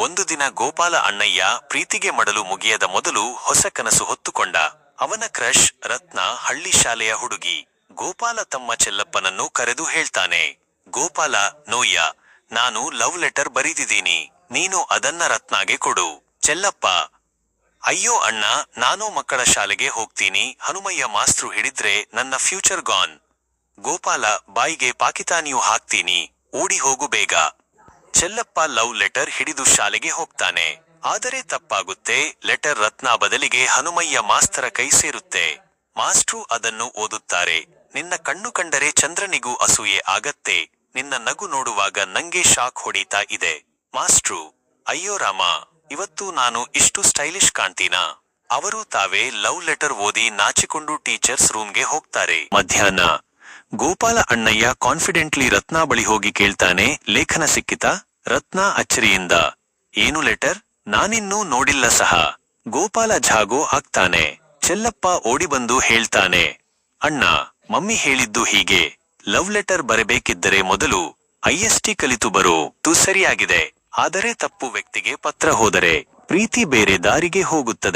ಒಂದು ದಿನ ಗೋಪಾಲ ಅಣ್ಣಯ್ಯ ಪ್ರೀತಿಗೆ ಮಡಲು ಮುಗಿಯದ ಮೊದಲು ಹೊಸ ಕನಸು ಹೊತ್ತುಕೊಂಡ. ಅವನ ಕ್ರಶ್ ರತ್ನ ಹಳ್ಳಿ ಶಾಲೆಯ ಹುಡುಗಿ. ಗೋಪಾಲ ತಮ್ಮ ಚೆಲ್ಲಪ್ಪನನ್ನು ಕರೆದು ಹೇಳ್ತಾನೆ, ಗೋಪಾಲ ನೋಯ್ಯ, ನಾನು ಲವ್ ಲೆಟರ್ ಬರೀದಿದ್ದೀನಿ, ನೀನು ಅದನ್ನ ರತ್ನಾಗೆ ಕೊಡು. ಚೆಲ್ಲಪ್ಪ, ಅಯ್ಯೋ ಅಣ್ಣ, ನಾನು ಮಕ್ಕಳ ಶಾಲೆಗೆ ಹೋಗ್ತೀನಿ, ಹನುಮಯ್ಯ ಮಾಸ್ತ್ರು ಹಿಡಿದ್ರೆ ನನ್ನ ಫ್ಯೂಚರ್ ಗಾನ್. ಗೋಪಾಲ, ಬಾಯಿಗೆ ಪಾಕಿತಾನಿಯೂ ಹಾಕ್ತೀನಿ, ಓಡಿ ಹೋಗು ಬೇಗ. ಚೆಲ್ಲಪ್ಪ ಲವ್ ಲೆಟರ್ ಹಿಡಿದು ಶಾಲೆಗೆ ಹೋಗ್ತಾನೆ. ಆದರೆ ತಪ್ಪಾಗುತ್ತೆ. ಲೆಟರ್ ರತ್ನ ಬದಲಿಗೆ ಹನುಮಯ್ಯ ಮಾಸ್ತರ ಕೈ ಸೇರುತ್ತೆ. ಮಾಸ್ಟ್ರು ಅದನ್ನು ಓದುತ್ತಾರೆ. ನಿನ್ನ ಕಣ್ಣು ಕಂಡರೆ ಚಂದ್ರನಿಗೂ ಅಸೂಯೆ ಆಗತ್ತೆ, ನಿನ್ನ ನಗು ನೋಡುವಾಗ ನಂಗೆ ಶಾಕ್ ಹೊಡೀತಾ ಇದೆ. ಮಾಸ್ಟ್ರು, ಅಯ್ಯೋ ರಾಮ, ಇವತ್ತು ನಾನು ಇಷ್ಟು ಸ್ಟೈಲಿಶ್ ಕಾಣ್ತೀನಾ? ಅವರು ತಾವೇ ಲವ್ ಲೆಟರ್ ಓದಿ ನಾಚಿಕೊಂಡು ಟೀಚರ್ಸ್ ರೂಮ್ಗೆ ಹೋಗ್ತಾರೆ. ಮಧ್ಯಾಹ್ನ ಗೋಪಾಲ ಅಣ್ಣಯ್ಯ ಕಾನ್ಫಿಡೆಂಟ್ಲಿ ರತ್ನಾ ಬಳಿ ಹೋಗಿ ಕೇಳ್ತಾನೆ, ಲೇಖನ ಸಿಕ್ಕಿತಾ? ರತ್ನಾ ಅಚ್ಚರಿಯಿಂದ, ಏನು ಲೆಟರ್? ನಾನಿನ್ನೂ ನೋಡಿಲ್ಲ ಸಹ. ಗೋಪಾಲ ಜಾಗೋ ಆಗ್ತಾನೆ. ಚೆಲ್ಲಪ್ಪ ಓಡಿಬಂದು ಹೇಳ್ತಾನೆ, ಅಣ್ಣ, ಮಮ್ಮಿ ಹೇಳಿದ್ದು ಹೀಗೆ, ಲವ್ ಲೆಟರ್ ಬರಬೇಕಿದ್ದರೆ ಮೊದಲು IST ಕಲಿತು ಬರೋ. ತು ಸರಿಯಾಗಿದೆ. ಆದರೆ ತಪ್ಪು ವ್ಯಕ್ತಿಗೆ ಪತ್ರ ಹೋದರೆ ಪ್ರೀತಿ ಬೇರೆ ದಾರಿಗೆ ಹೋಗುತ್ತದೆ.